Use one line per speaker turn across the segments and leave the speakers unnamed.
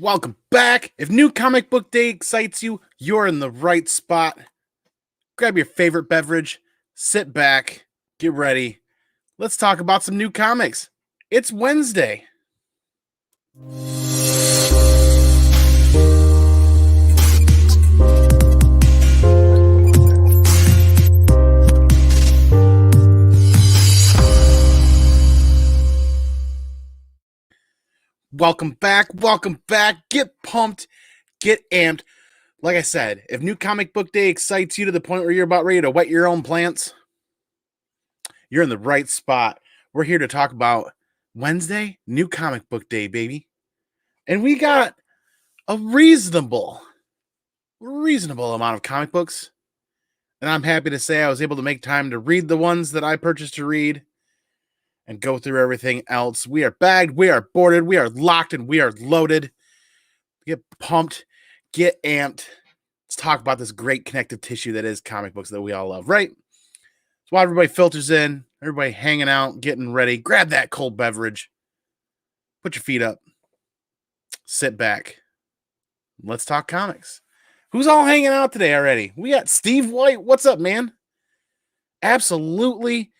Welcome back. If new comic book day excites you, you're in the right spot. Grab your favorite beverage, sit back, get ready. Let's talk about some new comics. It's Wednesday. Welcome back. Welcome back. Get pumped. Get amped. Like I said, if new comic book day excites you to the point where you're about ready to wet your own plants, you're in the right spot. We're here to talk about Wednesday, new comic book day, baby. And we got a reasonable amount of comic books. And I'm happy to say I was able to make time to read the ones that I purchased to read and go through everything else. We are bagged, we are boarded, we are locked, and we are loaded. Get pumped, get amped. Let's talk about this great connective tissue that is comic books that we all love, right? So while everybody filters in, everybody hanging out, getting ready, grab that cold beverage, put your feet up, sit back. Let's talk comics. Who's all hanging out today already? We got Steve White. What's up, man? Absolutely.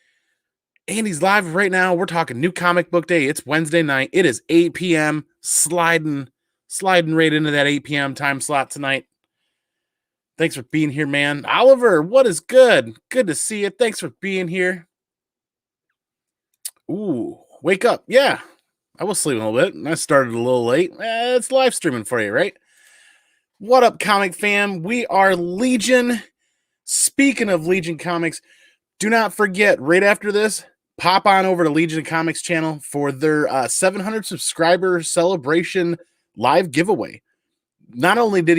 Andy's live right now. We're talking new comic book day. It's Wednesday night. It is 8 p.m. Sliding right into that 8 p.m. time slot tonight. Thanks for being here, man. Oliver, what is good? Good to see you. Thanks for being here. Ooh, wake up. Yeah, I was sleeping a little bit. I started a little late. It's live streaming for you, right? What up, comic fam? We are Legion. Speaking of Legion Comics, do not forget, right after this, pop on over to Legion Comics channel for their 700 subscriber celebration live giveaway. Not only did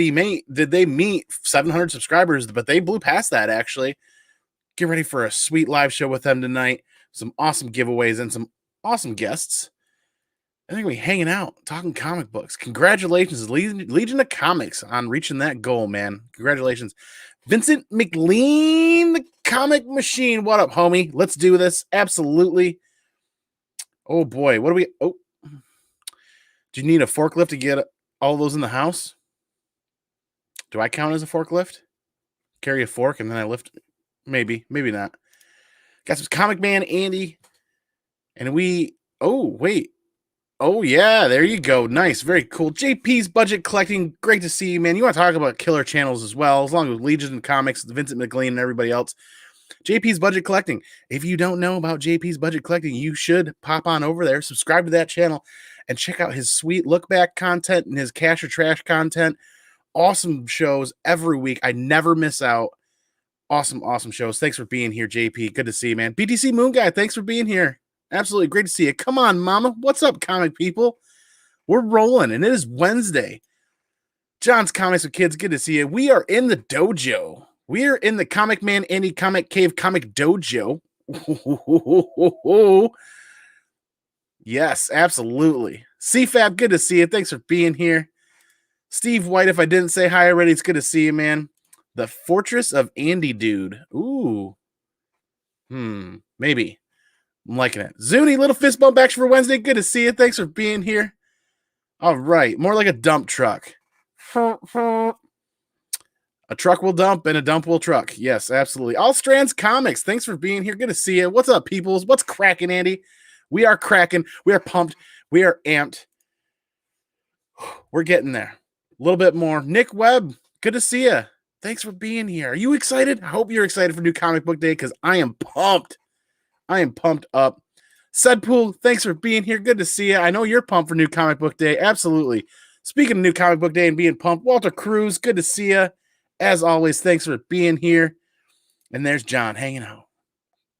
they meet 700 subscribers, but they blew past that, actually. Get ready for a sweet live show with them tonight. Some awesome giveaways and some awesome guests. I think we're hanging out, talking comic books. Congratulations, Legion of Comics, on reaching that goal, man. Congratulations. Vincent McLean, the comic machine. What up, homie? Let's do this. Absolutely. Oh, boy. What do we... Oh. Do you need a forklift to get all those in the house? Do I count as a forklift? Carry a fork and then I lift? Maybe. Maybe not. Got some Comic Man Andy. And we... Oh, wait. Oh, yeah, there you go. Nice, very cool. JP's Budget Collecting, great to see you, man. You want to talk about killer channels as well, as long as Legion Comics, Vincent McLean, and everybody else. JP's Budget Collecting. If you don't know about JP's Budget Collecting, you should pop on over there, subscribe to that channel, and check out his sweet look-back content and his cash or trash content. Awesome shows every week. I never miss out. Awesome, awesome shows. Thanks for being here, JP. Good to see you, man. BTC Moon Guy, thanks for being here. Absolutely great to see you. Come on, mama. What's up, comic people? We're rolling, and it is Wednesday. John's Comics with Kids, good to see you. We are in the dojo. We are in the Comic Man Andy Comic Cave Comic Dojo. Yes, absolutely. CFAB, good to see you. Thanks for being here. Steve White, if I didn't say hi already, it's good to see you, man. The Fortress of Andy Dude. Ooh. Maybe. I'm liking it. Zuni, little fist bump action for Wednesday. Good to see you. Thanks for being here. All right. More like a dump truck. A truck will dump and a dump will truck. Yes, absolutely. All Strands Comics. Thanks for being here. Good to see you. What's up, peoples? What's cracking, Andy? We are cracking. We are pumped. We are amped. We're getting there. A little bit more. Nick Webb. Good to see you. Thanks for being here. Are you excited? I hope you're excited for New Comic Book Day because I am pumped. I am pumped up. Sedpool, thanks for being here. Good to see you. I know you're pumped for New Comic Book Day. Absolutely. Speaking of New Comic Book Day and being pumped, Walter Cruz, good to see you. As always, thanks for being here. And there's John hanging out.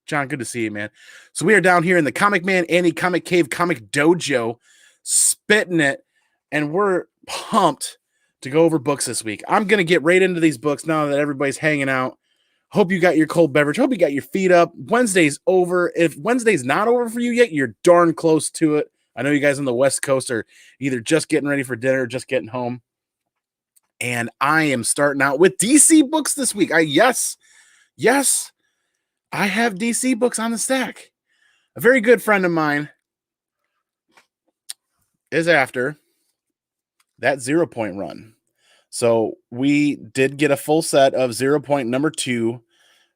John, good to see you, man. So we are down here in the Comic Man Andy Comic Cave Comic Dojo, spitting it, and we're pumped to go over books this week. I'm going to get right into these books now that everybody's hanging out. Hope you got your cold beverage. Hope you got your feet up. Wednesday's over. If Wednesday's not over for you yet, you're darn close to it. I know you guys on the West Coast are either just getting ready for dinner or just getting home. And I am starting out with DC books this week. Yes, I have DC books on the stack. A very good friend of mine is after that Zeropoint run. So we did get a full set of Zeropoint number 2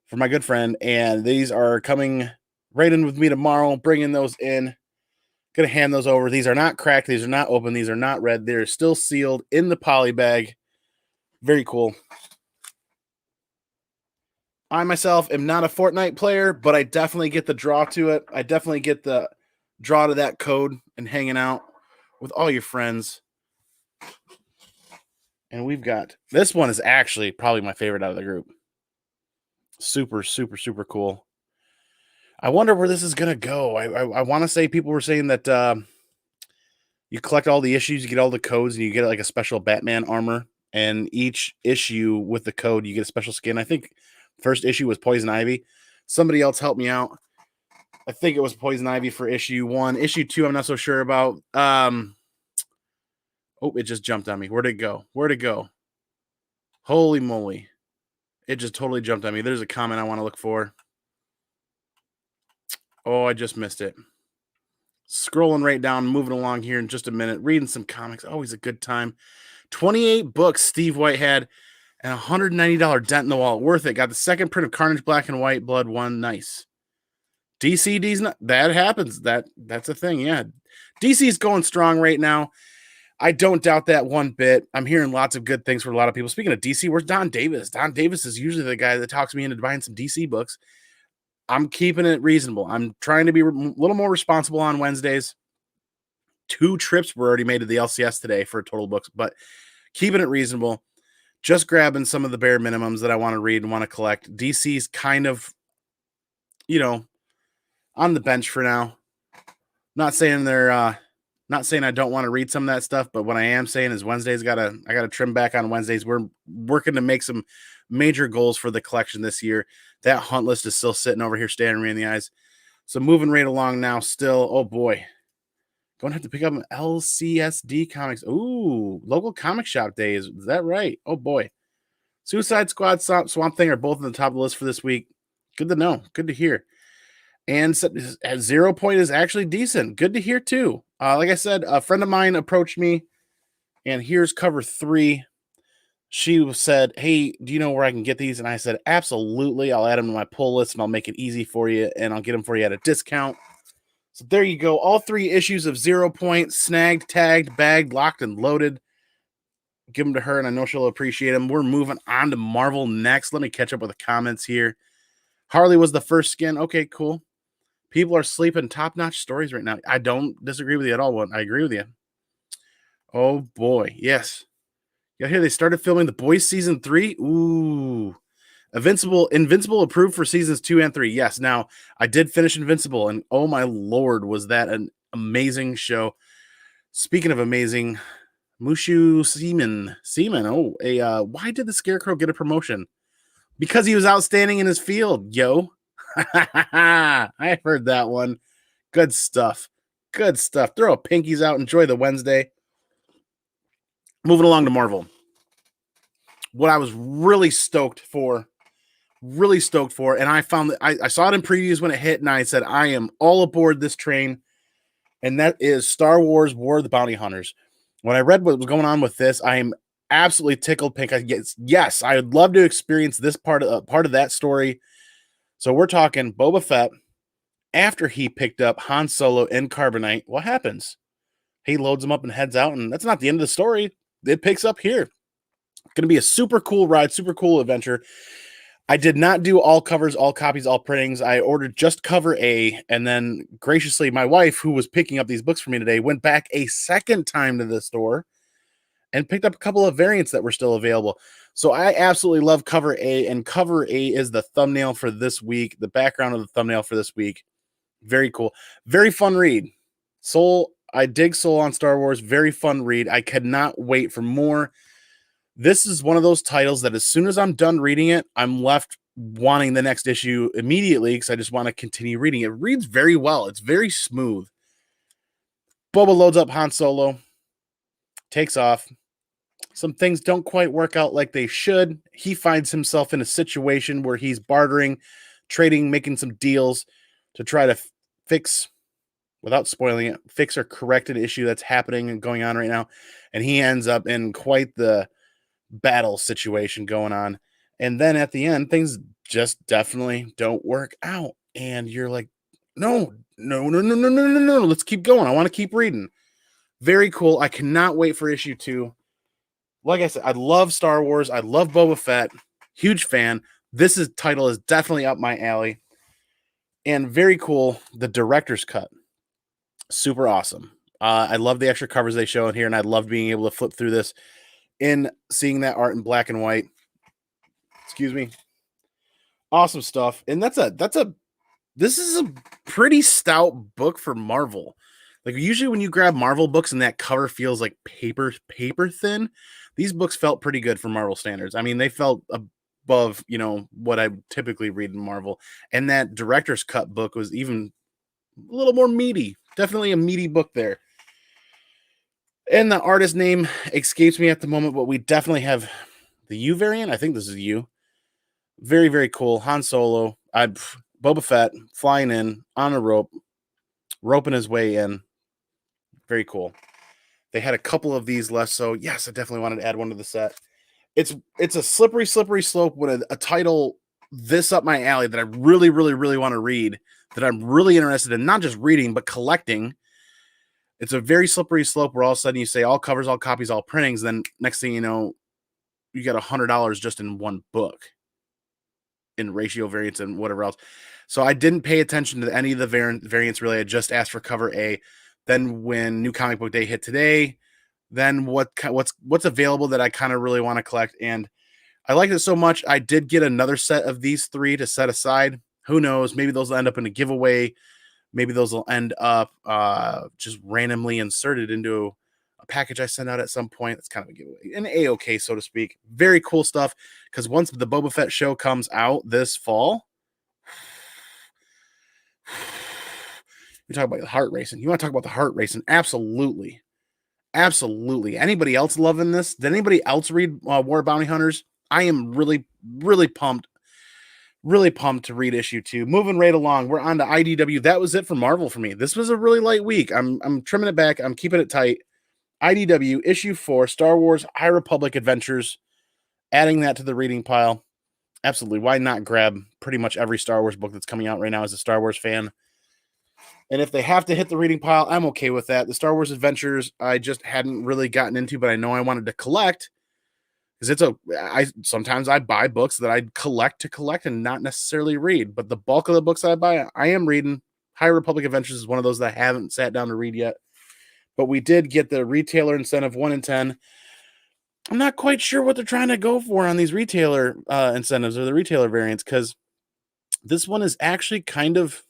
for my good friend, and these are coming right in with me tomorrow, bringing those in. Gonna hand those over. These are not cracked. These are not open. These are not red. They're still sealed in the poly bag. Very cool. I myself am not a Fortnite player, but I definitely get the draw to it. I definitely get the draw to that code and hanging out with all your friends. And we've got this one is actually probably my favorite out of the group. Super, super, super cool. I wonder where this is gonna go. I want to say people were saying that you collect all the issues, you get all the codes, and you get like a special Batman armor. And each issue with the code, you get a special skin. I think first issue was Poison Ivy. Somebody else helped me out. I think it was Poison Ivy for issue 1. Issue 2, I'm not so sure about. Oh, it just jumped on me. Where'd it go? Where'd it go? Holy moly. It just totally jumped on me. There's a comment I want to look for. Oh, I just missed it. Scrolling right down, moving along here in just a minute, reading some comics. Always a good time. 28 books Steve White had and a $190 dent in the wall. Worth it. Got the second print of Carnage Black and White Blood 1. Nice. DC's not that happens. That's a thing. Yeah. DC's going strong right now. I don't doubt that one bit. I'm hearing lots of good things from a lot of people. Speaking of DC, where's Don Davis? Don Davis is usually the guy that talks me into buying some DC books. I'm keeping it reasonable. I'm trying to be a little more responsible on Wednesdays. 2 trips were already made to the LCS today for total books, but keeping it reasonable. Just grabbing some of the bare minimums that I want to read and want to collect. DC's kind of, on the bench for now. Not saying not saying I don't want to read some of that stuff, but what I am saying is Wednesdays I gotta trim back on Wednesdays. We're working to make some major goals for the collection this year. That hunt list is still sitting over here staring me in the eyes. So moving right along now still. Oh boy. Going to have to pick up an LCSD comics. Ooh, local comic shop day. Is that right? Oh boy. Suicide Squad, Swamp Thing are both on the top of the list for this week. Good to know. Good to hear. And Zeropoint is actually decent. Good to hear too. Like I said, a friend of mine approached me, and here's cover 3. She said, "Hey, do you know where I can get these?" And I said, "Absolutely. I'll add them to my pull list, and I'll make it easy for you, and I'll get them for you at a discount." So there you go. All 3 issues of Zeropoint, snagged, tagged, bagged, locked, and loaded. Give them to her, and I know she'll appreciate them. We're moving on to Marvel next. Let me catch up with the comments here. Harley was the first skin. Okay, cool. People are sleeping top-notch stories right now. I don't disagree with you at all. I agree with you. Oh, boy. Yes. Yeah, here they started filming The Boys Season 3. Ooh. Invincible approved for Seasons 2 and 3. Yes. Now, I did finish Invincible, and oh, my Lord, was that an amazing show. Speaking of amazing, Mushu Seaman. Oh, why did the Scarecrow get a promotion? Because he was outstanding in his field, yo. I heard that one. Good stuff. Good stuff. Throw pinkies out. Enjoy the Wednesday. Moving along to Marvel. What I was really stoked for, and I found that I saw it in previews when it hit, and I said, I am all aboard this train, and that is Star Wars War of the Bounty Hunters. When I read what was going on with this, I am absolutely tickled pink. Yes, I would love to experience this part of that story. So we're talking Boba Fett. After he picked up Han Solo in Carbonite, what happens? He loads him up and heads out, and that's not the end of the story. It picks up here. Going to be a super cool ride, super cool adventure. I did not do all covers, all copies, all printings. I ordered just cover A, and then graciously, my wife, who was picking up these books for me today, went back a second time to the store and picked up a couple of variants that were still available. So I absolutely love cover A, and cover A is the thumbnail for this week, the background of the thumbnail for this week. Very cool. Very fun read. I dig Soul on Star Wars. Very fun read. I cannot wait for more. This is one of those titles that as soon as I'm done reading it, I'm left wanting the next issue immediately because I just want to continue reading. It reads very well. It's very smooth. Boba loads up Han Solo, takes off. Some things don't quite work out like they should. He finds himself in a situation where he's bartering, trading, making some deals to try to fix without spoiling it, fix or correct an issue that's happening and going on right now. And he ends up in quite the battle situation going on. And then at the end, things just definitely don't work out. And you're like, no, no, no, no, no, no, no, no. Let's keep going. I want to keep reading. Very cool. I cannot wait for issue 2. Like I said, I love Star Wars. I love Boba Fett. Huge fan. This title is definitely up my alley. And very cool. The director's cut. Super awesome. I love the extra covers they show in here, and I love being able to flip through this and seeing that art in black and white. Excuse me. Awesome stuff. And this is a pretty stout book for Marvel. Like usually when you grab Marvel books and that cover feels like paper thin, these books felt pretty good for Marvel standards. I mean, they felt above, what I typically read in Marvel. And that director's cut book was even a little more meaty. Definitely a meaty book there. And the artist name escapes me at the moment, but we definitely have the U variant. I think this is U. Very, very cool. Han Solo. Boba Fett flying in on a rope, roping his way in. Very cool. They had a couple of these left, so yes, I definitely wanted to add one to the set. It's a slippery slope with a title this up my alley that I really, really, really want to read, that I'm really interested in, not just reading, but collecting. It's a very slippery slope where all of a sudden you say all covers, all copies, all printings. Then next thing you know, you got $100 just in one book in ratio variants and whatever else. So I didn't pay attention to any of the variants really. I just asked for cover A. Then when New Comic Book Day hit today, then what's available that I kind of really want to collect. And I liked it so much, I did get another set of these 3 to set aside. Who knows? Maybe those will end up in a giveaway. Maybe those will end up just randomly inserted into a package I send out at some point. That's kind of a giveaway. An A-OK, so to speak. Very cool stuff, because once the Boba Fett show comes out this fall, you talk about the heart racing. You want to talk about the heart racing? Absolutely. Absolutely. Anybody else loving this? Did anybody else read War Bounty Hunters? I am really, really pumped. Really pumped to read issue 2. Moving right along, we're on to IDW. That was it for Marvel for me. This was a really light week. I'm trimming it back. I'm keeping it tight. IDW issue 4, Star Wars High Republic Adventures. Adding that to the reading pile. Absolutely. Why not grab pretty much every Star Wars book that's coming out right now as a Star Wars fan? And if they have to hit the reading pile, I'm okay with that. The Star Wars Adventures, I just hadn't really gotten into, but I know I wanted to collect. Because sometimes I buy books that I collect and not necessarily read. But the bulk of the books that I buy, I am reading. High Republic Adventures is one of those that I haven't sat down to read yet. But we did get the retailer incentive 1 in 10. I'm not quite sure what they're trying to go for on these retailer incentives or the retailer variants, because this one is actually kind of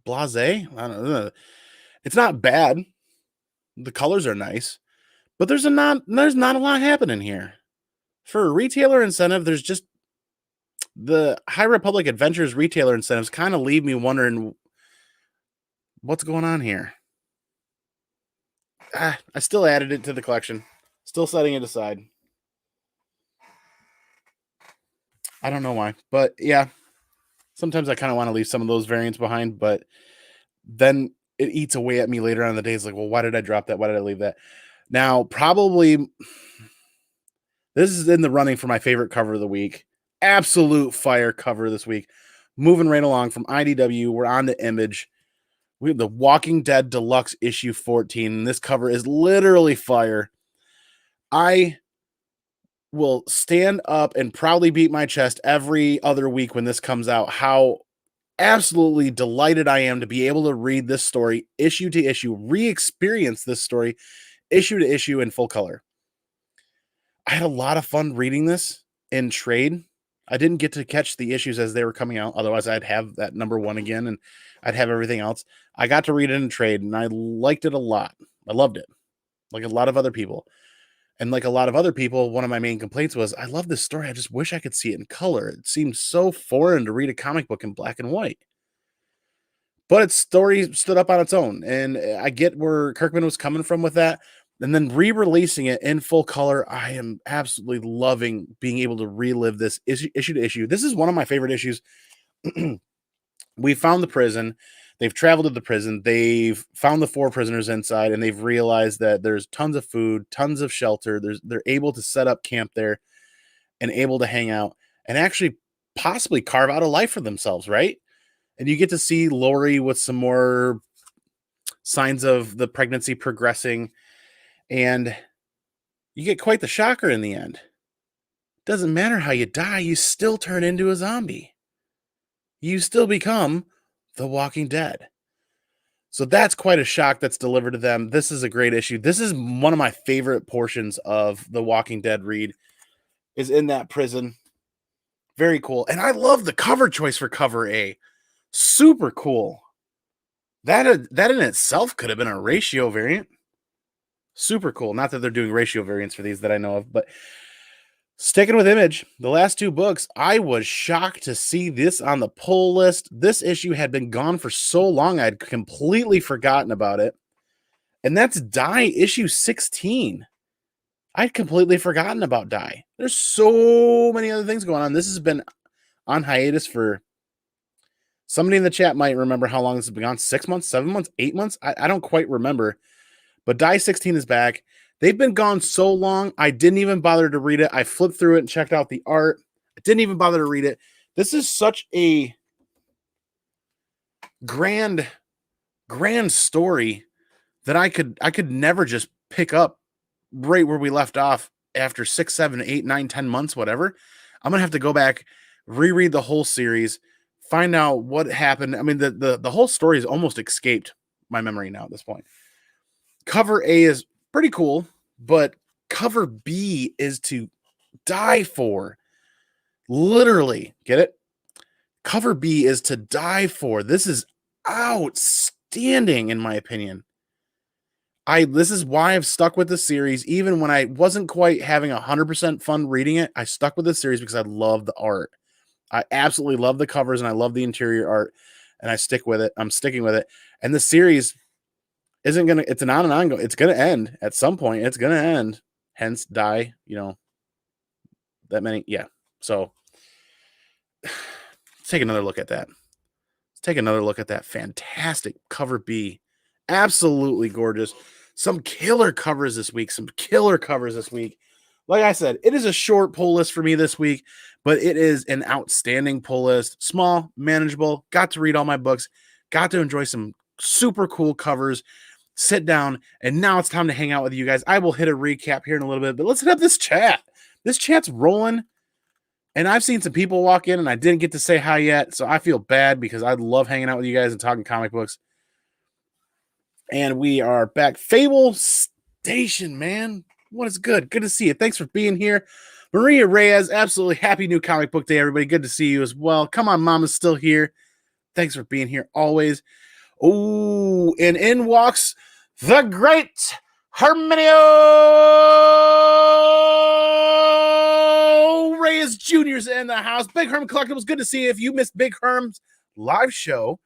blasé. I don't know. It's not bad. The colors are nice. But there's not a lot happening here. For a retailer incentive, there's just the High Republic Adventures retailer incentives kind of leave me wondering what's going on here. I still added it to the collection. Still setting it aside. I don't know why. But yeah, sometimes I kind of want to leave some of those variants behind, but then it eats away at me later on in the day. It's like, well, why did I drop that? Why did I leave that? Now, probably this is in the running for my favorite cover of the week. Absolute fire cover this week. Moving right along from IDW, we're on to Image. We have the Walking Dead Deluxe issue 14. And this cover is literally fire. I will stand up and proudly beat my chest every other week when this comes out, how absolutely delighted I am to be able to read this story issue to issue, re-experience this story issue to issue in full color. I had a lot of fun reading this in trade. I didn't get to catch the issues as they were coming out. Otherwise, I'd have that number 1 again and I'd have everything else. I got to read it in trade and I liked it a lot. I loved it. Like a lot of other people. And like a lot of other people, one of my main complaints was, I love this story. I just wish I could see it in color. It seems so foreign to read a comic book in black and white. But its story stood up on its own. And I get where Kirkman was coming from with that. And then re-releasing it in full color, I am absolutely loving being able to relive this issue to issue. This is one of my favorite issues. We found the prison. They've traveled to the prison. They've found the 4 prisoners inside, and they've realized that there's tons of food, tons of shelter. They're able to set up camp there and able to hang out and actually possibly carve out a life for themselves, right? And you get to see Lori with some more signs of the pregnancy progressing, and you get quite the shocker in the end. Doesn't matter how you die, you still turn into a zombie. You still become the Walking Dead. So that's quite a shock that's delivered to them. This is a great issue. This is one of my favorite portions of the Walking Dead read, is in that prison. Very cool. And I love the cover choice for cover A. Super cool. That in itself could have been a ratio variant. Super cool. Not that they're doing ratio variants for these that I know of, but sticking with Image, the last 2 books, I was shocked to see this on the pull list. This issue had been gone for so long, I'd completely forgotten about it. And that's Die issue 16. I'd completely forgotten about Die. There's so many other things going on. This has been on hiatus for, somebody in the chat might remember how long this has been gone. 6 months, 7 months, 8 months? I don't quite remember. But Die 16 is back. They've been gone so long, I didn't even bother to read it. I flipped through it and checked out the art. I didn't even bother to read it. This is such a grand story that I could never just pick up right where we left off after 6, 7, 8, 9, 10 months, whatever. I'm going to have to go back, reread the whole series, find out what happened. I mean, the whole story has almost escaped my memory now at this point. Cover A is pretty cool, but cover B is to die for. Literally, get it? Cover B is to die for. This is outstanding in my opinion. This is why I've stuck with the series. Even when I wasn't quite having 100% fun reading it, I stuck with the series because I love the art. I absolutely love the covers and I love the interior art, and I stick with it. I'm sticking with it. And the series isn't going to, it's an on and on go. It's going to end at some point. It's going to end. Hence Die, that many. Yeah. So let's take another look at that. Let's take another look at that fantastic cover B. Absolutely gorgeous. Some killer covers this week. Like I said, it is a short pull list for me this week, but it is an outstanding pull list. Small, manageable. Got to read all my books. Got to enjoy some super cool covers. Sit down, and now it's time to hang out with you guys. I will hit a recap here in a little bit, but let's hit up this chat. This chat's rolling, and I've seen some people walk in, and I didn't get to say hi yet, so I feel bad because I love hanging out with you guys and talking comic books. And we are back. Fable Station, man. What is good? Good to see you. Thanks for being here. Maria Reyes, absolutely happy new comic book day, everybody. Good to see you as well. Come on, Mama's still here. Thanks for being here always. Oh, and in walks the great Herminio Reyes Jr.'s in the house. Big Herm Collectibles, good to see you. If you missed Big Herm's live show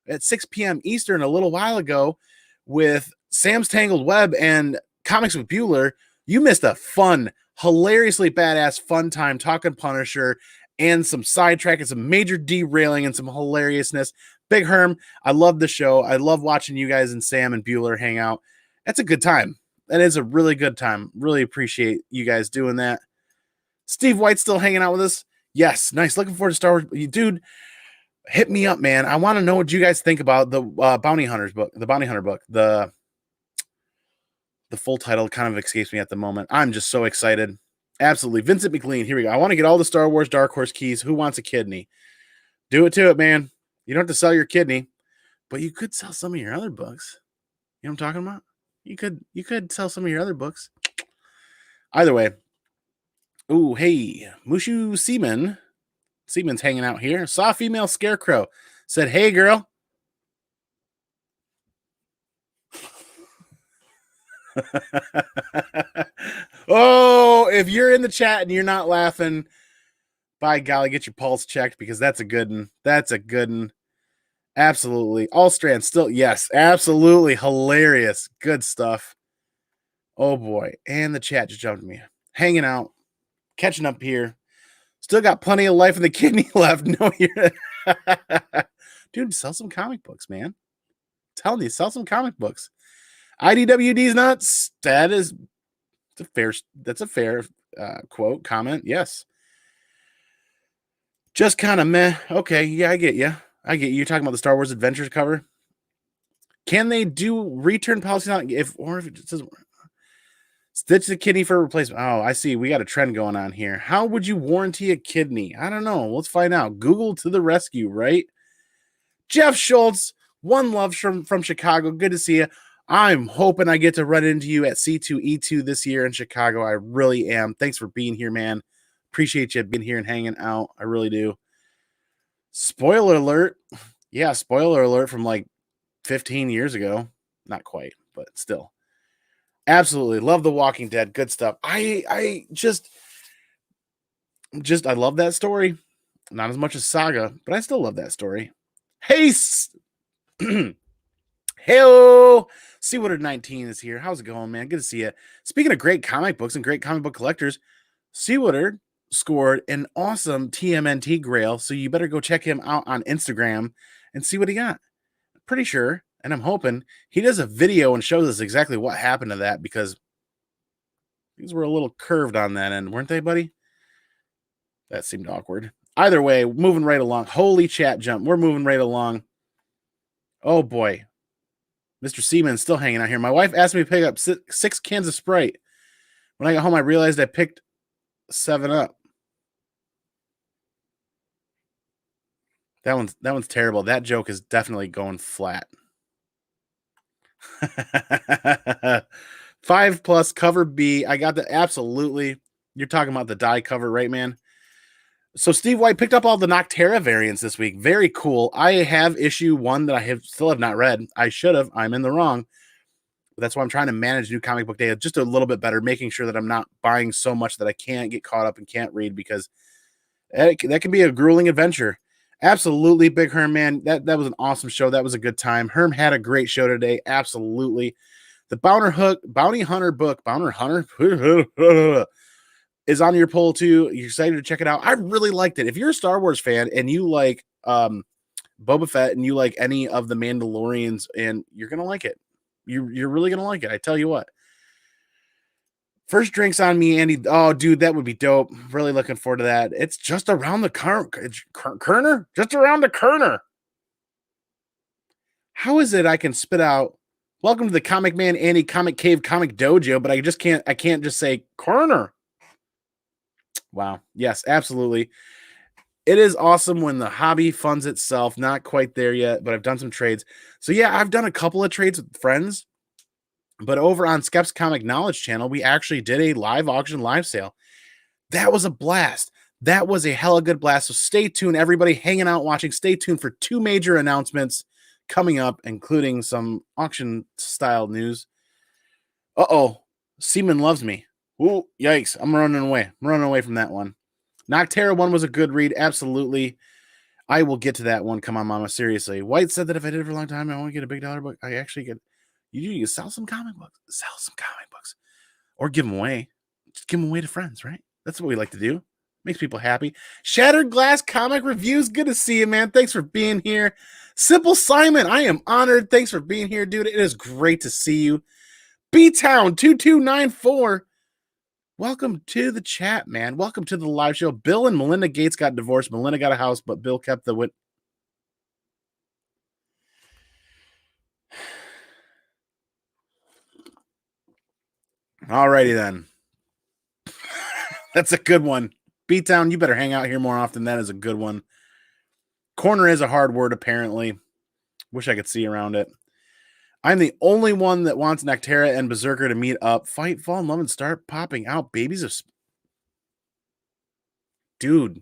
at 6 p.m. Eastern a little while ago with Sam's Tangled Web and Comics with Bueller, you missed a fun, hilariously badass fun time talking Punisher and some sidetrack and some major derailing and some hilariousness. Big Herm, I love the show. I love watching you guys and Sam and Bueller hang out. That's a good time. That is a really good time. Really appreciate you guys doing that. Steve White's still hanging out with us. Yes, nice. Looking forward to Star Wars. Dude, hit me up, man. I want to know what you guys think about the Bounty Hunters book, the Bounty Hunter book. The full title kind of escapes me at the moment. I'm just so excited. Absolutely. Vincent McLean, here we go. I want to get all the Star Wars Dark Horse keys. Who wants a kidney? Do it to it, man. You don't have to sell your kidney, but you could sell some of your other books. You know what I'm talking about? You could sell some of your other books. Either way. Ooh, hey, Mushu Seaman. Seaman's hanging out here. Saw a female scarecrow. Said, hey, girl. Oh, if you're in the chat and you're not laughing, by golly, get your pulse checked because that's a good one. That's a good one. Absolutely. All strands still, yes, absolutely hilarious. Good stuff. Oh boy. And the chat just jumped me. Hanging out, catching up here. Still got plenty of life in the kidney left. No, you're dude, sell some comic books, man. telling you, sell some comic books. IDWD's nuts. That's a fair quote, comment. Yes. Just kind of meh. Okay, yeah, I get you. You're talking about the Star Wars Adventures cover. Can they do return policy if it says stitch the kidney for replacement? Oh, I see. We got a trend going on here. How would you warranty a kidney? I don't know. Let's find out. Google to the rescue, right? Jeff Schultz, one love from Chicago. Good to see you. I'm hoping I get to run into you at C2E2 this year in Chicago. I really am. Thanks for being here, man. Appreciate you being here and hanging out. I really do. Spoiler alert. Yeah, spoiler alert from like 15 years ago. Not quite, but still. Absolutely. Love The Walking Dead. Good stuff. I just I love that story. Not as much as Saga, but I still love that story. Hey, Heyo! Seawater19 is here. How's it going, man? Good to see you. Speaking of great comic books and great comic book collectors, Seawater scored an awesome TMNT Grail, so you better go check him out on Instagram and see what he got. Pretty sure, and I'm hoping, he does a video and shows us exactly what happened to that, because these were a little curved on that end, weren't they, buddy? That seemed awkward. Either way, moving right along. Holy chat jump. We're moving right along. Oh, boy. Mr. Seaman's still hanging out here. My wife asked me to pick up 6 cans of Sprite. When I got home, I realized I picked 7 Up. That one's terrible. That joke is definitely going flat. 5+ cover B. I got the absolutely. You're talking about the die cover, right, man? So Steve White picked up all the Noctera variants this week. Very cool. I have issue 1 that I still have not read. I should have. I'm in the wrong. That's why I'm trying to manage New Comic Book Day just a little bit better, making sure that I'm not buying so much that I can't get caught up and can't read, because that can be a grueling adventure. Absolutely, Big Herm, man. That was an awesome show. That was a good time. Herm had a great show today. Absolutely. The Bounty Hunter book, is on your poll too. You're excited to check it out. I really liked it. If you're a Star Wars fan and you like Boba Fett and you like any of the Mandalorians, and you're gonna like it. You're really gonna like it. I tell you what. First drinks on me, Andy. Oh, dude, that would be dope. Really looking forward to that. It's just around the Kerner. Just around the Kerner. How is it I can spit out? Welcome to the Comic Man Andy Comic Cave Comic Dojo, but I can't just say Kerner. Wow. Yes, absolutely. It is awesome when the hobby funds itself. Not quite there yet, but I've done some trades. So yeah, I've done a couple of trades with friends, but over on Skep's Comic Knowledge channel, we actually did a live auction live sale. That was a blast. That was a hella good blast. So stay tuned, everybody hanging out, watching. Stay tuned for 2 major announcements coming up, including some auction style news. Uh-oh. Seaman loves me. Ooh, yikes. I'm running away. From that one. Noctera 1 was a good read. Absolutely. I will get to that one. Come on, mama. Seriously. White said that if I did it for a long time, I won't get a big dollar book. I actually get... You sell some comic books. Sell some comic books. Or give them away. Just give them away to friends, right? That's what we like to do. Makes people happy. Shattered Glass Comic Reviews. Good to see you, man. Thanks for being here. Simple Simon, I am honored. Thanks for being here, dude. It is great to see you. B-Town 2294. Welcome to the chat, man. Welcome to the live show. Bill and Melinda Gates got divorced. Melinda got a house, but Bill kept the win. Alrighty then. That's a good one. B-Town, you better hang out here more often. That is a good one. Corner is a hard word, apparently. Wish I could see around it. I'm the only one that wants Noctera and Berserker to meet up, fight, fall in love, and start popping out babies of... Dude,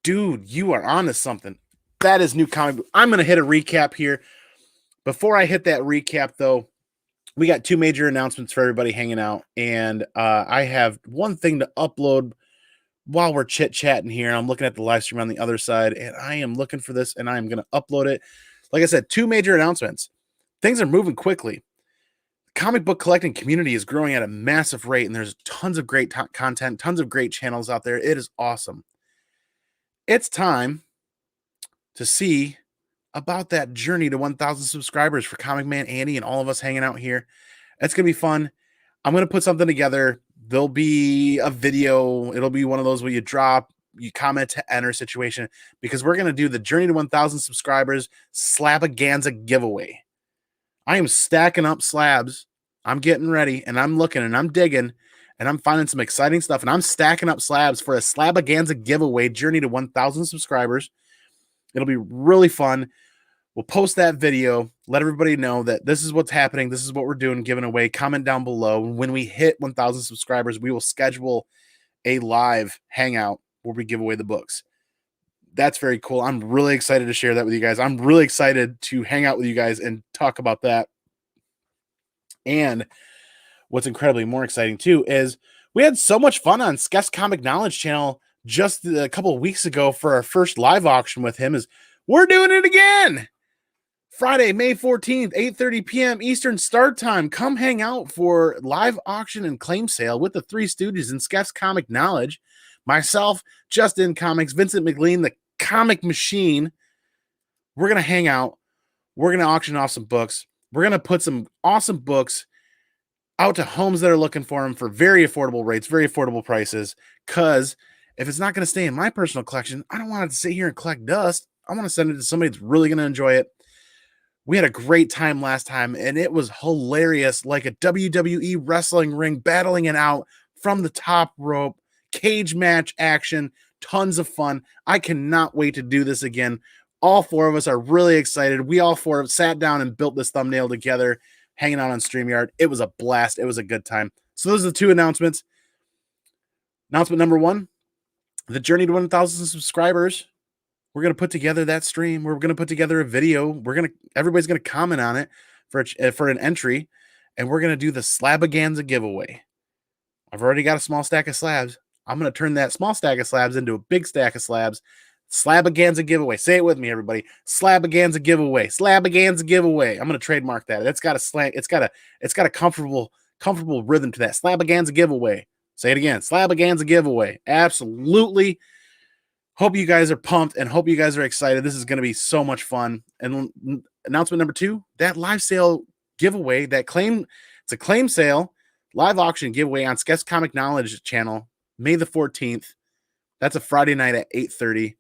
you are onto something. That is new comic book. I'm going to hit a recap here. Before I hit that recap, though, we got 2 major announcements for everybody hanging out, and I have one thing to upload while we're chit-chatting here. I'm looking at the live stream on the other side, and I am looking for this, and I am going to upload it. Like I said, 2 major announcements. Things are moving quickly. The comic book collecting community is growing at a massive rate, and there's tons of great content, tons of great channels out there. It is awesome. It's time to see about that journey to 1,000 subscribers for Comic Man Andy and all of us hanging out here. It's going to be fun. I'm going to put something together. There'll be a video. It'll be one of those where you comment to enter situation, because we're going to do the journey to 1,000 subscribers Slabaganza giveaway. I am stacking up slabs. I'm getting ready, and I'm looking, and I'm digging, and I'm finding some exciting stuff, and I'm stacking up slabs for a Slabaganza giveaway journey to 1,000 subscribers. It'll be really fun. We'll post that video, let everybody know that this is what's happening. This is what we're doing, giving away. Comment down below. When we hit 1,000 subscribers, we will schedule a live hangout where we give away the books. That's very cool. I'm really excited to share that with you guys. I'm really excited to hang out with you guys and talk about that. And what's incredibly more exciting too is we had so much fun on Skeff's Comic Knowledge channel just a couple of weeks ago for our first live auction with him. Is we're doing it again. Friday, May 14th, 8:30 p.m. Eastern start time. Come hang out for live auction and claim sale with the Three Stooges and Skeff's Comic Knowledge. Myself, Justin Comics, Vincent McLean, the Comic Machine. We're going to hang out. We're going to auction off some books. We're going to put some awesome books out to homes that are looking for them for very affordable rates, very affordable prices. Because if it's not going to stay in my personal collection, I don't want it to sit here and collect dust. I want to send it to somebody that's really going to enjoy it. We had a great time last time, and it was hilarious, like a WWE wrestling ring, battling it out from the top rope, cage match action, tons of fun. I cannot wait to do this again. All four of us are really excited. We all four sat down and built this thumbnail together, hanging out on StreamYard. It was a blast. It was a good time. So those are the two announcements. Announcement number one, the journey to 1,000 subscribers. We're going to put together that stream. We're going to put together a video. Everybody's going to comment on it for an entry, and we're going to do the Slabaganza giveaway. I've already got a small stack of slabs. I'm going to turn that small stack of slabs into a big stack of slabs. Slabaganza giveaway. Say it with me, everybody. Slabaganza giveaway. Slabaganza giveaway. I'm going to trademark that. It's got a slang. It's got a comfortable rhythm to that. Slabaganza giveaway. Say it again. Slabaganza giveaway. Absolutely. Hope you guys are pumped and hope you guys are excited. This is going to be so much fun. And announcement number two, that live sale giveaway, it's a claim sale, live auction giveaway on Skeff's Comic Knowledge channel, May the 14th. That's a Friday night at 8:30.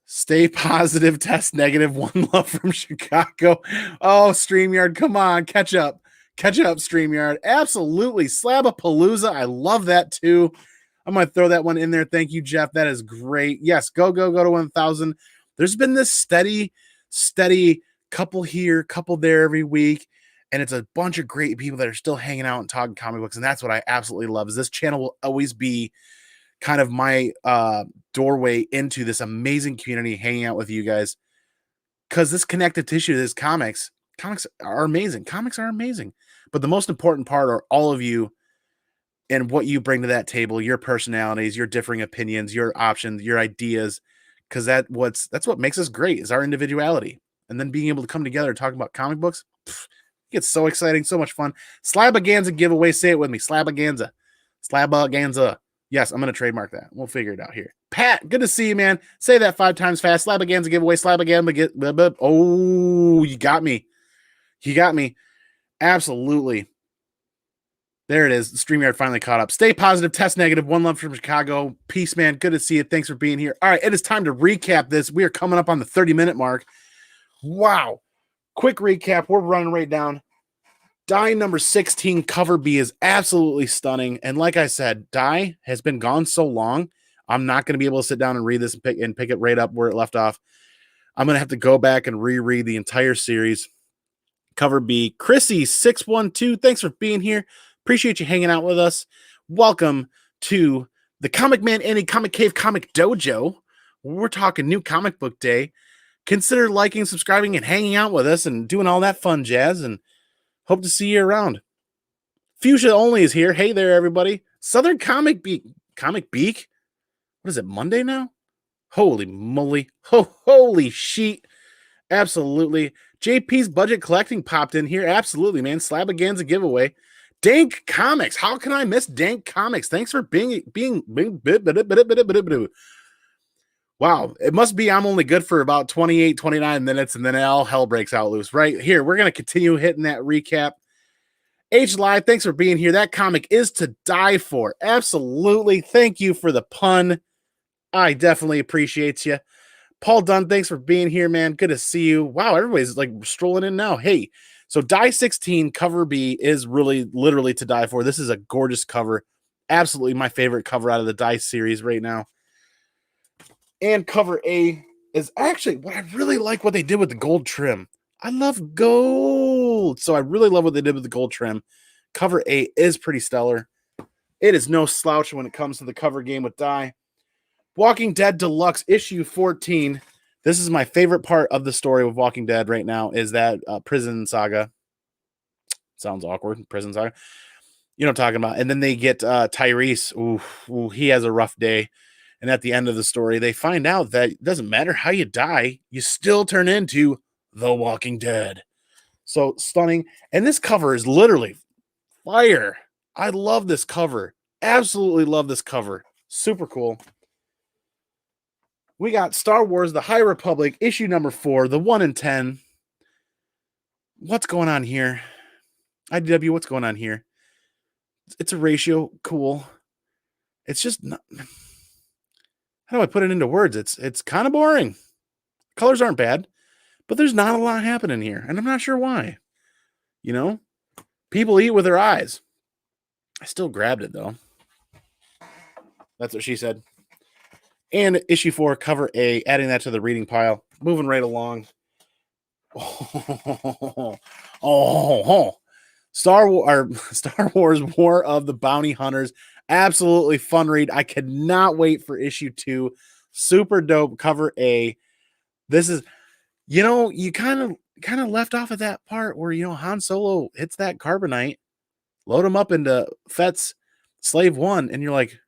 Stay positive, test negative. One love from Chicago. Oh, StreamYard, come on, catch up. Catch up, StreamYard. Absolutely. Slabapalooza. I love that too. I'm going to throw that one in there. Thank you, Jeff. That is great. Yes, go to 1,000. There's been this steady couple here, couple there every week. And it's a bunch of great people that are still hanging out and talking comic books. And that's what I absolutely love, is this channel will always be kind of my doorway into this amazing community, hanging out with you guys. Because this connective tissue, this comics are amazing. Comics are amazing. But the most important part are all of you and what you bring to that table, your personalities, your differing opinions, your options, your ideas, because that's what makes us great, is our individuality. And then being able to come together and talk about comic books, gets so exciting, so much fun. Slabaganza giveaway. Say it with me. Slabaganza. Slabaganza. Yes, I'm going to trademark that. We'll figure it out here. Pat, good to see you, man. Say that 5 times fast. Slabaganza giveaway. Slabaganza. Oh, you got me. You got me. Absolutely. There it is. The StreamYard finally caught up. Stay positive, test negative. One love from Chicago. Peace, man. Good to see you. Thanks for being here. All right, it is time to recap this. We are coming up on the 30-minute mark. Wow. Quick recap. We're running right down. Die number 16, cover B, is absolutely stunning. And like I said, Die has been gone so long, I'm not going to be able to sit down and read this and pick it right up where it left off. I'm going to have to go back and reread the entire series. Cover B. Chrissy612, thanks for being here. Appreciate you hanging out with us. Welcome to the Comic Man Andy Comic Cave Comic Dojo. We're talking new comic book day. Consider liking, subscribing, and hanging out with us and doing all that fun jazz, and hope to see you around. Fuchsia Only is here. Hey there, everybody. Southern Comic Beak. What is it, Monday now? Holy moly. Holy sheet. Absolutely. JP's Budget Collecting popped in here. Absolutely, man. Slabaganza giveaway. Dank Comics. How can I miss Dank Comics? Thanks for being Wow, it must be I'm only good for about 28, 29 minutes, and then all hell breaks out loose. Right here, we're going to continue hitting that recap. H Live, thanks for being here. That comic is to die for. Absolutely. Thank you for the pun. I definitely appreciate you. Paul Dunn, thanks for being here, man. Good to see you. Wow, everybody's like strolling in now. Hey, so Die 16 cover B is really literally to die for. This is a gorgeous cover. Absolutely my favorite cover out of the Die series right now. And cover A is actually what I really like what they did with the gold trim. I love gold. So I really love what they did with the gold trim. Cover A is pretty stellar. It is no slouch when it comes to the cover game with Die. Walking Dead Deluxe issue 14. This is my favorite part of the story with Walking Dead right now is that prison saga. Sounds awkward. Prison saga. You know what I'm talking about. And then they get Tyrese. Ooh, he has a rough day. And at the end of the story, they find out that it doesn't matter how you die, you still turn into The Walking Dead. So stunning. And this cover is literally fire. I love this cover. Absolutely love this cover. Super cool. We got Star Wars, The High Republic, issue number 4, the 1 in 10. What's going on here? IDW, what's going on here? It's a ratio. Cool. It's just not... How do I put it into words? It's kind of boring. Colors aren't bad, but there's not a lot happening here, and I'm not sure why. You know? People eat with their eyes. I still grabbed it, though. That's what she said. And issue 4, cover A, adding that to the reading pile. Moving right along. Star Wars War of the Bounty Hunters. Absolutely fun read. I could not wait for issue 2. Super dope. Cover A. This is, you kind of left off at that part where, Han Solo hits that carbonite, load him up into Fett's Slave 1, and you're like,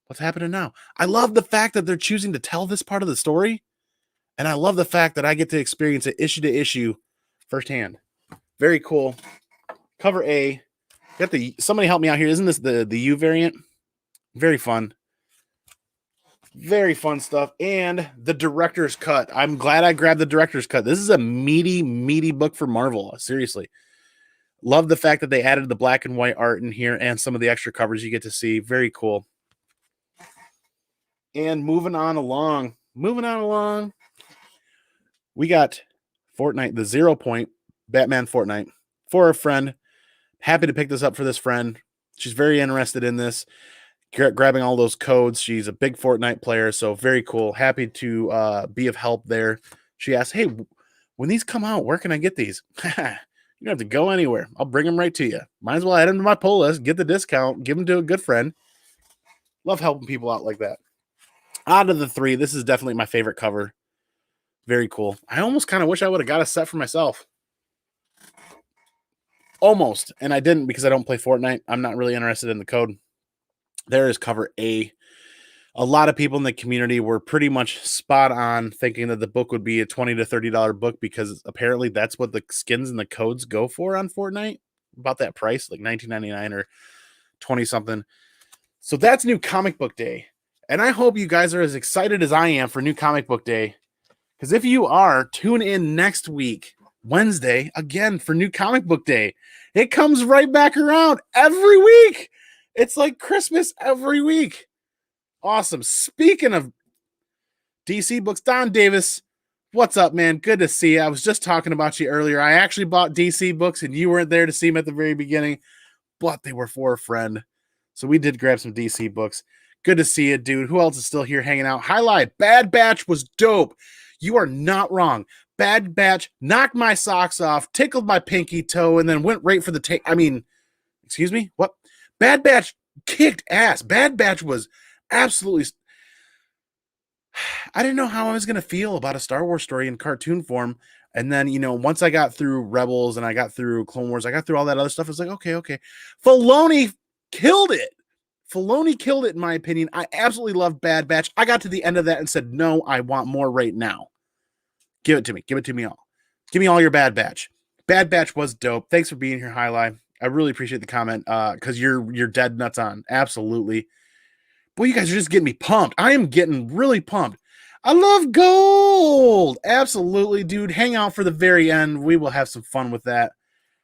what's happening now? I love the fact that they're choosing to tell this part of the story, and I love the fact that I get to experience it issue to issue firsthand. Very cool. Cover A. Somebody help me out here. Isn't this the U variant? Very fun. Very fun stuff. And the director's cut. I'm glad I grabbed the director's cut. This is a meaty book for Marvel. Seriously. Love the fact that they added the black and white art in here and some of the extra covers you get to see. Very cool. And moving on along. We got Fortnite, the Zeropoint, Batman Fortnite for a friend. Happy to pick this up for this friend. She's very interested in this, grabbing all those codes. She's a big Fortnite player, so very cool. Happy to be of help there. She asked, hey, when these come out, where can I get these? You don't have to go anywhere. I'll bring them right to you. Might as well add them to my pull list, get the discount, give them to a good friend. Love helping people out like that. Out of the 3, this is definitely my favorite cover. Very cool. I almost kind of wish I would have got a set for myself. Almost, and I didn't because I don't play Fortnite. I'm not really interested in the code. There is cover A. A lot of people in the community were pretty much spot on thinking that the book would be a $20 to $30 book because apparently that's what the skins and the codes go for on Fortnite. About that price, like $19.99 or 20 something. So that's New Comic Book Day. And I hope you guys are as excited as I am for New Comic Book Day. Because if you are, tune in next week, Wednesday, again for New Comic Book Day. It comes right back around every week. It's like Christmas every week. Awesome. Speaking of DC books, Don Davis, what's up, man? Good to see you. I was just talking about you earlier. I actually bought DC books, and you weren't there to see them at the very beginning, but they were for a friend. So we did grab some DC books. Good to see you, dude. Who else is still here hanging out? Highlight. Bad Batch was dope. You are not wrong. Bad Batch knocked my socks off, tickled my pinky toe, and then went right for the take. I mean, excuse me? What? Bad Batch kicked ass. Bad Batch was absolutely... I didn't know how I was going to feel about a Star Wars story in cartoon form. And then, once I got through Rebels and I got through Clone Wars, I got through all that other stuff. I was like, okay. Filoni killed it. Filoni killed it, in my opinion. I absolutely love Bad Batch. I got to the end of that and said, no, I want more right now. Give it to me. Give it to me all. Give me all your Bad Batch. Bad Batch was dope. Thanks for being here, Highlight. I really appreciate the comment because you're dead nuts on. Absolutely. Boy, you guys are just getting me pumped. I am getting really pumped. I love gold. Absolutely, dude. Hang out for the very end. We will have some fun with that.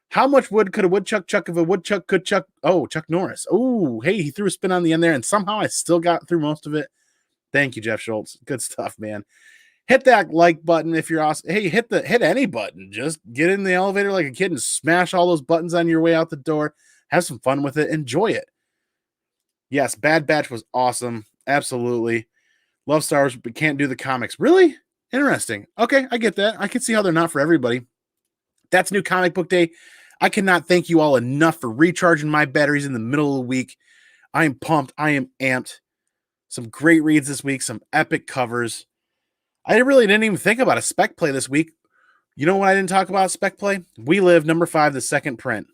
How much wood could a woodchuck chuck if a woodchuck could chuck? Oh, Chuck Norris. Oh, hey, he threw a spin on the end there, and somehow I still got through most of it. Thank you, Jeff Schultz. Good stuff, man. Hit that like button if you're awesome. Hey, hit any button. Just get in the elevator like a kid and smash all those buttons on your way out the door. Have some fun with it. Enjoy it. Yes, Bad Batch was awesome. Absolutely. Love Star Wars, but can't do the comics. Really? Interesting. Okay, I get that. I can see how they're not for everybody. That's New Comic Book Day. I cannot thank you all enough for recharging my batteries in the middle of the week. I am pumped. I am amped. Some great reads this week, some epic covers. I really didn't even think about a spec play this week. You know what I didn't talk about spec play? We Live number 5, the second print.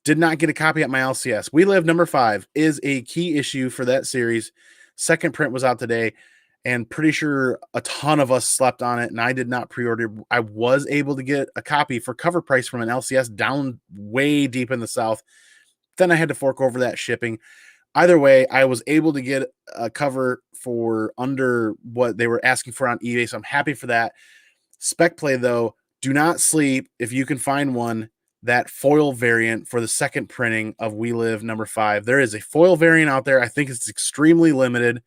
Did not get a copy at my LCS. We Live number 5 is a key issue for that series. Second print was out today, and pretty sure a ton of us slept on it, and I did not pre-order. I was able to get a copy for cover price from an LCS down way deep in the South. Then I had to fork over that shipping. Either way, I was able to get a cover for under what they were asking for on eBay, so I'm happy for that. Spec play, though, do not sleep if you can find one, that foil variant for the second printing of We Live number 5. There is a foil variant out there. I think it's extremely limited.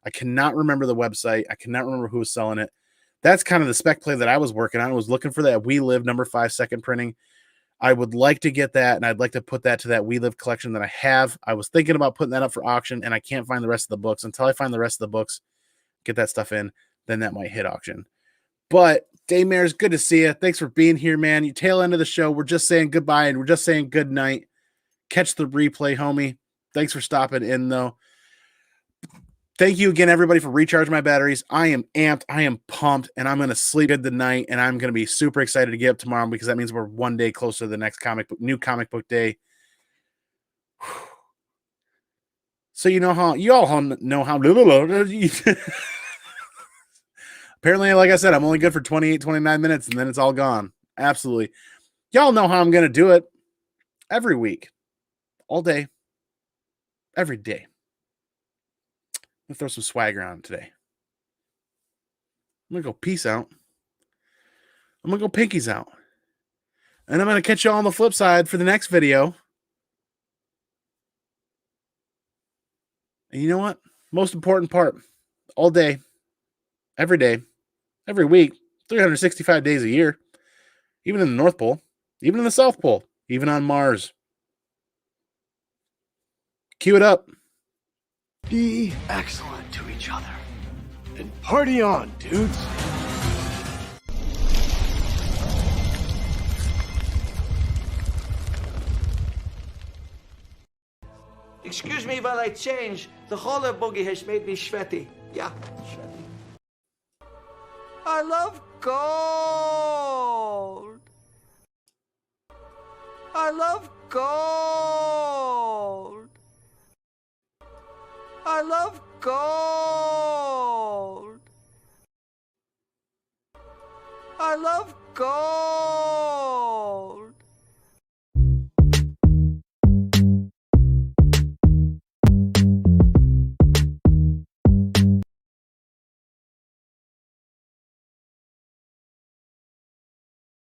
I cannot remember the website. I cannot remember who was selling it. That's kind of the spec play that I was working on. I was looking for that We Live number 5 second printing. I would like to get that, and I'd like to put that to that We Live collection that I have. I was thinking about putting that up for auction, and I can't find the rest of the books. Until I find the rest of the books, get that stuff in, then that might hit auction. But Daymare's, good to see you. Thanks for being here, man. You tail end of the show. We're just saying goodbye, and we're just saying good night. Catch the replay, homie. Thanks for stopping in, though. Thank you again, everybody, for recharging my batteries. I am amped. I am pumped, and I'm going to sleep good tonight, and I'm going to be super excited to get up tomorrow because that means we're one day closer to the next New Comic Book Day. So you all know how apparently, like I said, I'm only good for 28, 29 minutes, and then it's all gone. Absolutely. Y'all know how I'm going to do it every week, all day, every day. I'm going to throw some swagger on today. I'm going to go peace out. I'm going to go pinkies out. And I'm going to catch you all on the flip side for the next video. And you know what? Most important part, all day, every week, 365 days a year, even in the North Pole, even in the South Pole, even on Mars. Cue it up.
Be excellent to each other. And party on, dudes.
Excuse me while I change. The roller boogie has made me sweaty. Yeah, sweaty. I love gold. I love gold. I love gold. I love gold.